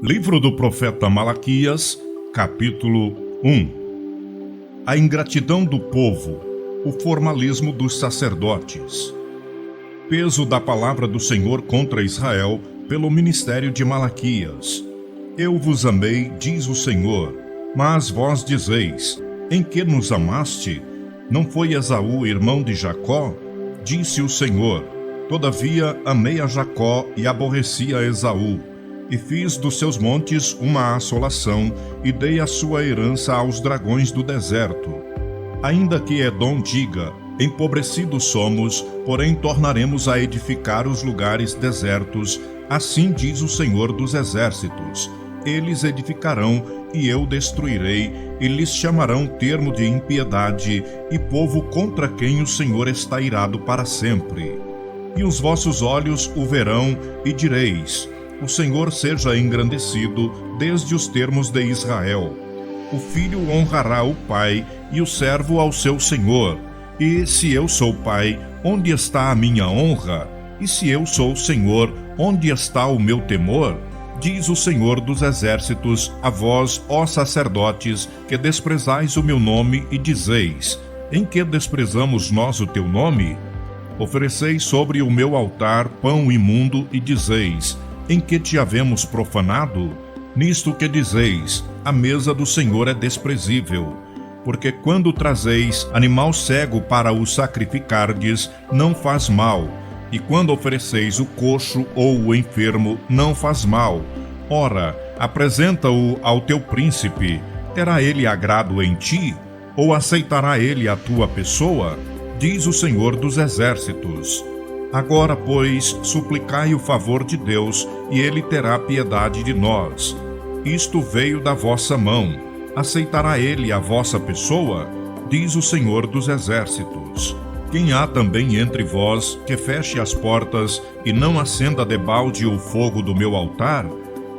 Livro do profeta Malaquias, capítulo 1. A ingratidão do povo, o formalismo dos sacerdotes. Peso da palavra do Senhor contra Israel pelo ministério de Malaquias. Eu vos amei, diz o Senhor, mas vós dizeis, em que nos amaste? Não foi Esaú, irmão de Jacó? Disse o Senhor, todavia amei a Jacó e aborreci a Esaú. E fiz dos seus montes uma assolação, e dei a sua herança aos dragões do deserto. Ainda que Edom diga, empobrecidos somos, porém tornaremos a edificar os lugares desertos, assim diz o Senhor dos Exércitos. Eles edificarão, e eu destruirei, e lhes chamarão termo de impiedade, e povo contra quem o Senhor está irado para sempre. E os vossos olhos o verão, e direis, o Senhor seja engrandecido desde os termos de Israel. O filho honrará o pai e o servo ao seu senhor. E se eu sou pai, onde está a minha honra? E se eu sou senhor, onde está o meu temor? Diz o Senhor dos Exércitos a vós, ó sacerdotes, que desprezais o meu nome e dizeis, em que desprezamos nós o teu nome? Ofereceis sobre o meu altar pão imundo e dizeis, em que te havemos profanado? Nisto que dizeis, a mesa do Senhor é desprezível. Porque quando trazeis animal cego para o sacrificardes, não faz mal. E quando ofereceis o coxo ou o enfermo, não faz mal. Ora, apresenta-o ao teu príncipe. Terá ele agrado em ti? Ou aceitará ele a tua pessoa? Diz o Senhor dos Exércitos. Agora, pois, suplicai o favor de Deus, e ele terá piedade de nós. Isto veio da vossa mão. Aceitará ele a vossa pessoa? Diz o Senhor dos Exércitos. Quem há também entre vós que feche as portas e não acenda debalde o fogo do meu altar?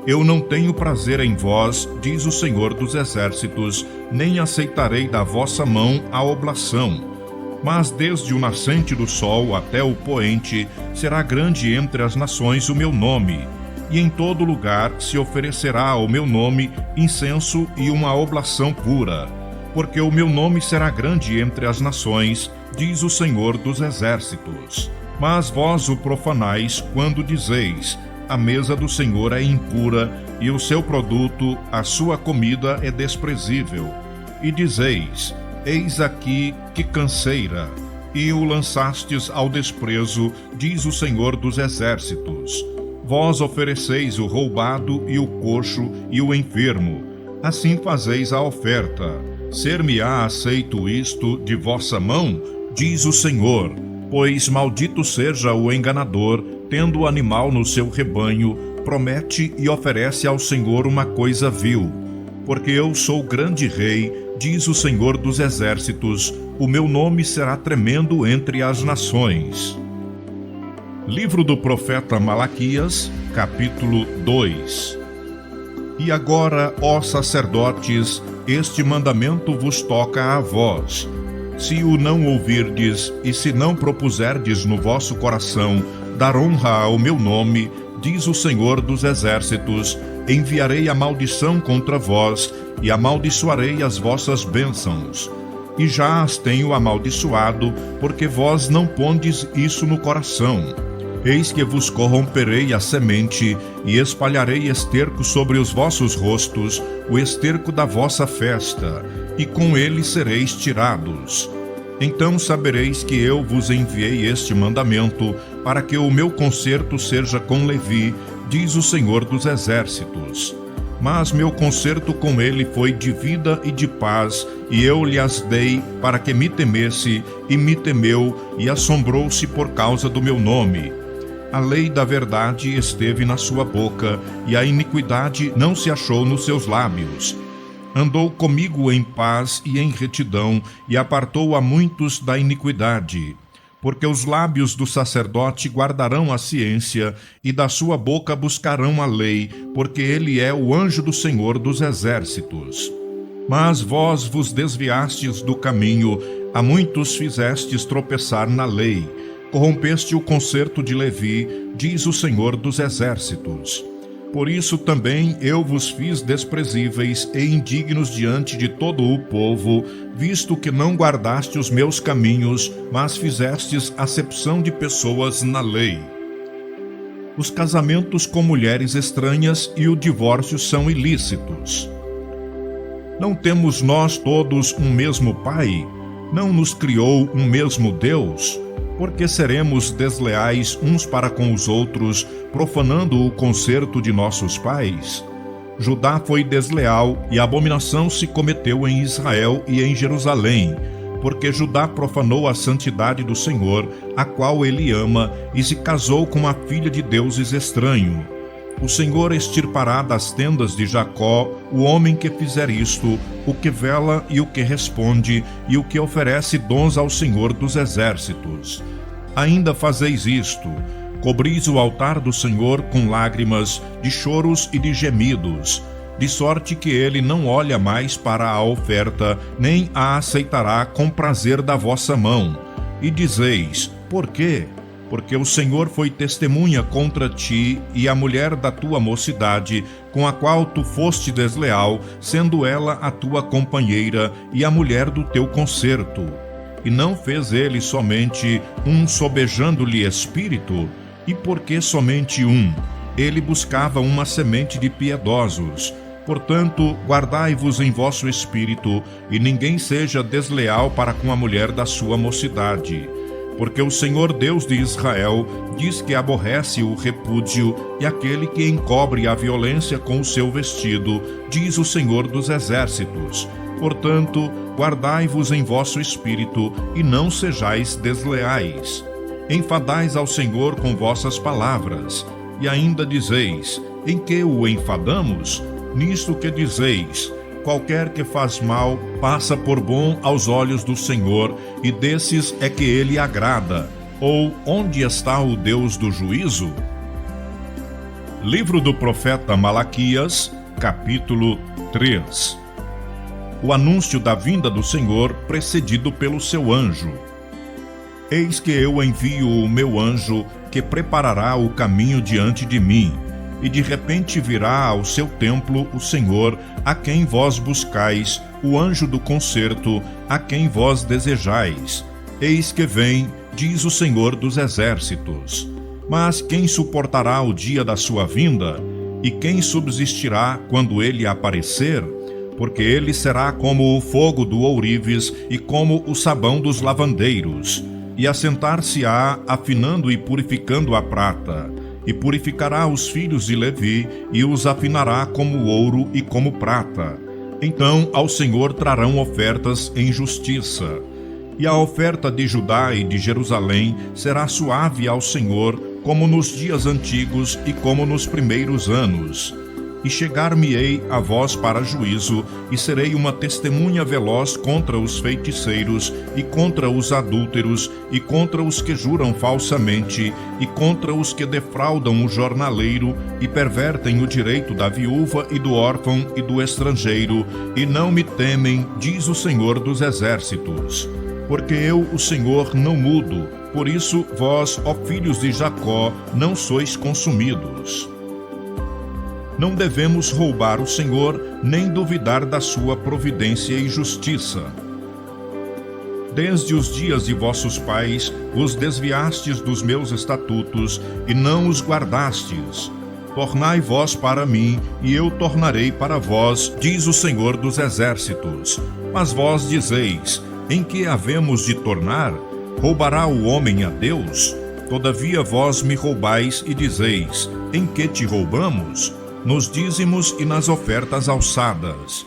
Eu não tenho prazer em vós, diz o Senhor dos Exércitos, nem aceitarei da vossa mão a oblação. Mas desde o nascente do sol até o poente, será grande entre as nações o meu nome. E em todo lugar se oferecerá ao meu nome incenso e uma oblação pura. Porque o meu nome será grande entre as nações, diz o Senhor dos Exércitos. Mas vós o profanais quando dizeis, a mesa do Senhor é impura, e o seu produto, a sua comida é desprezível. E dizeis, eis aqui que canseira, e o lançastes ao desprezo, diz o Senhor dos Exércitos. Vós ofereceis o roubado e o coxo e o enfermo, assim fazeis a oferta. Ser-me-á aceito isto de vossa mão? Diz o Senhor, pois maldito seja o enganador, tendo o animal no seu rebanho, promete e oferece ao Senhor uma coisa vil. Porque eu sou grande rei, diz o Senhor dos Exércitos, o meu nome será tremendo entre as nações. Livro do profeta Malaquias, capítulo 2. E agora, ó sacerdotes, este mandamento vos toca a vós. Se o não ouvirdes, e se não propuserdes no vosso coração dar honra ao meu nome, diz o Senhor dos Exércitos, enviarei a maldição contra vós, e amaldiçoarei as vossas bênçãos. E já as tenho amaldiçoado, porque vós não pondes isso no coração. Eis que vos corromperei a semente, e espalharei esterco sobre os vossos rostos, o esterco da vossa festa, e com ele sereis tirados. Então sabereis que eu vos enviei este mandamento, para que o meu concerto seja com Levi, diz o Senhor dos Exércitos. Mas meu concerto com ele foi de vida e de paz, e eu lhe as dei para que me temesse, e me temeu, e assombrou-se por causa do meu nome. A lei da verdade esteve na sua boca, e a iniquidade não se achou nos seus lábios. Andou comigo em paz e em retidão, e apartou a muitos da iniquidade. Porque os lábios do sacerdote guardarão a ciência, e da sua boca buscarão a lei, porque ele é o anjo do Senhor dos Exércitos. Mas vós vos desviastes do caminho, a muitos fizestes tropeçar na lei. Corrompeste o concerto de Levi, diz o Senhor dos Exércitos. Por isso também eu vos fiz desprezíveis e indignos diante de todo o povo, visto que não guardaste os meus caminhos, mas fizestes acepção de pessoas na lei. Os casamentos com mulheres estranhas e o divórcio são ilícitos. Não temos nós todos um mesmo Pai? Não nos criou um mesmo Deus? Por que seremos desleais uns para com os outros, profanando o concerto de nossos pais? Judá foi desleal e a abominação se cometeu em Israel e em Jerusalém, porque Judá profanou a santidade do Senhor, a qual ele ama, e se casou com a filha de deuses estranhos. O Senhor extirpará das tendas de Jacó o homem que fizer isto, o que vela e o que responde, e o que oferece dons ao Senhor dos exércitos. Ainda fazeis isto: cobris o altar do Senhor com lágrimas, de choros e de gemidos, de sorte que ele não olha mais para a oferta, nem a aceitará com prazer da vossa mão. E dizeis: por quê? Porque o Senhor foi testemunha contra ti e a mulher da tua mocidade, com a qual tu foste desleal, sendo ela a tua companheira e a mulher do teu concerto. E não fez ele somente um sobejando-lhe espírito? E por que somente um? Ele buscava uma semente de piedosos. Portanto, guardai-vos em vosso espírito, e ninguém seja desleal para com a mulher da sua mocidade. Porque o Senhor Deus de Israel diz que aborrece o repúdio e aquele que encobre a violência com o seu vestido, diz o Senhor dos exércitos. Portanto, guardai-vos em vosso espírito e não sejais desleais. Enfadais ao Senhor com vossas palavras. E ainda dizeis: em que o enfadamos? Nisto que dizeis: qualquer que faz mal passa por bom aos olhos do Senhor, e desses é que ele agrada. Ou onde está o Deus do juízo? Livro do profeta Malaquias, capítulo 3. O anúncio da vinda do Senhor precedido pelo seu anjo. Eis que eu envio o meu anjo, que preparará o caminho diante de mim. E de repente virá ao seu templo o Senhor, a quem vós buscais, o anjo do concerto, a quem vós desejais. Eis que vem, diz o Senhor dos exércitos. Mas quem suportará o dia da sua vinda? E quem subsistirá quando ele aparecer? Porque ele será como o fogo do ourives e como o sabão dos lavandeiros. E assentar-se-á, afinando e purificando a prata. E purificará os filhos de Levi, e os afinará como ouro e como prata. Então ao Senhor trarão ofertas em justiça. E a oferta de Judá e de Jerusalém será suave ao Senhor, como nos dias antigos e como nos primeiros anos. E chegar-me-ei a vós para juízo, e serei uma testemunha veloz contra os feiticeiros, e contra os adúlteros, e contra os que juram falsamente, e contra os que defraudam o jornaleiro, e pervertem o direito da viúva e do órfão e do estrangeiro, e não me temem, diz o Senhor dos exércitos. Porque eu, o Senhor, não mudo, por isso vós, ó filhos de Jacó, não sois consumidos. Não devemos roubar o Senhor, nem duvidar da sua providência e justiça. Desde os dias de vossos pais, vos desviastes dos meus estatutos, e não os guardastes. Tornai vós para mim, e eu tornarei para vós, diz o Senhor dos exércitos. Mas vós dizeis: em que havemos de tornar? Roubará o homem a Deus? Todavia vós me roubais e dizeis: em que te roubamos? Nos dízimos e nas ofertas alçadas.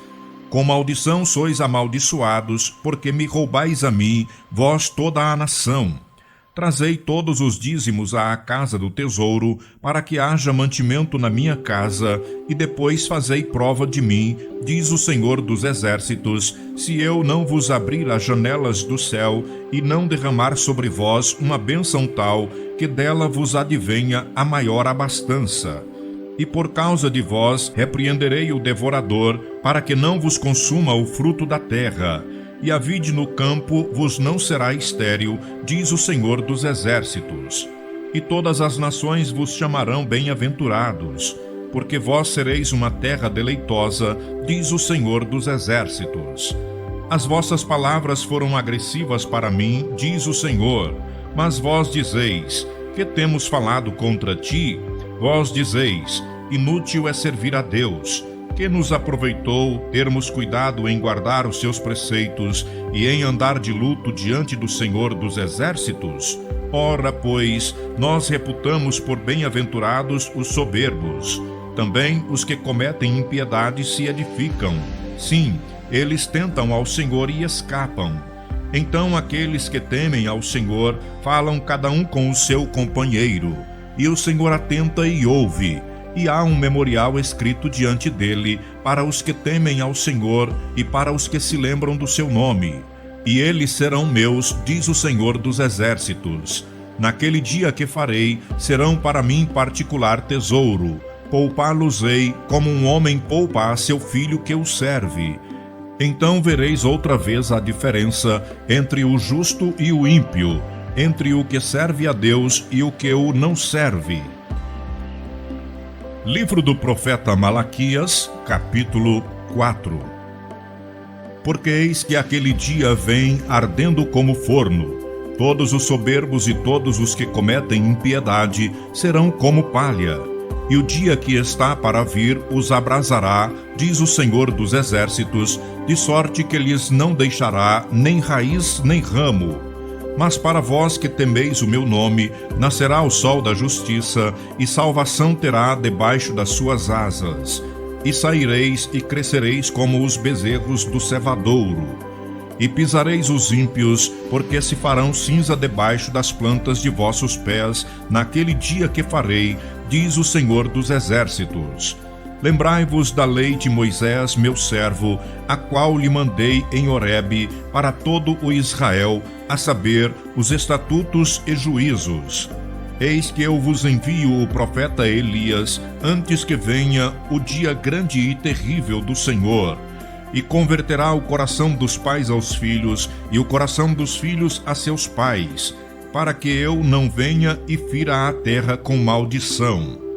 Com maldição sois amaldiçoados, porque me roubais a mim, vós toda a nação. Trazei todos os dízimos à casa do tesouro, para que haja mantimento na minha casa, e depois fazei prova de mim, diz o Senhor dos exércitos, se eu não vos abrir as janelas do céu, e não derramar sobre vós uma bênção tal, que dela vos advenha a maior abastança. E por causa de vós repreenderei o devorador, para que não vos consuma o fruto da terra. E a vide no campo vos não será estéril, diz o Senhor dos exércitos. E todas as nações vos chamarão bem-aventurados. porque vós sereis uma terra deleitosa, diz o Senhor dos Exércitos. As vossas palavras foram agressivas para mim, diz o Senhor, mas vós dizeis: que temos falado contra ti? Vós dizeis: inútil é servir a Deus. Que nos aproveitou termos cuidado em guardar os seus preceitos e em andar de luto diante do Senhor dos Exércitos? Ora, pois, nós reputamos por bem-aventurados os soberbos. Também os que cometem impiedade se edificam. Sim, eles tentam ao Senhor e escapam. Então aqueles que temem ao Senhor falam cada um com o seu companheiro, e o Senhor atenta e ouve. E há um memorial escrito diante dele para os que temem ao Senhor e para os que se lembram do seu nome. E eles serão meus, diz o Senhor dos Exércitos. Naquele dia que farei, serão para mim particular tesouro. Poupá-los-ei como um homem poupa a seu filho que o serve. Então vereis outra vez a diferença entre o justo e o ímpio, entre o que serve a Deus e o que o não serve. Livro do profeta Malaquias, capítulo 4. Porque eis que aquele dia vem ardendo como forno. Todos os soberbos e todos os que cometem impiedade serão como palha. E o dia que está para vir os abrasará, diz o Senhor dos Exércitos, de sorte que lhes não deixará nem raiz nem ramo. Mas para vós que temeis o meu nome, nascerá o sol da justiça, e salvação terá debaixo das suas asas. E saireis e crescereis como os bezerros do cevadouro. E pisareis os ímpios, porque se farão cinza debaixo das plantas de vossos pés, naquele dia que farei, diz o Senhor dos Exércitos. Lembrai-vos da lei de Moisés, meu servo, a qual lhe mandei em Horebe para todo o Israel, a saber, os estatutos e juízos. Eis que eu vos envio o profeta Elias, antes que venha o dia grande e terrível do Senhor, e converterá o coração dos pais aos filhos, e o coração dos filhos a seus pais, para que eu não venha e fira a terra com maldição.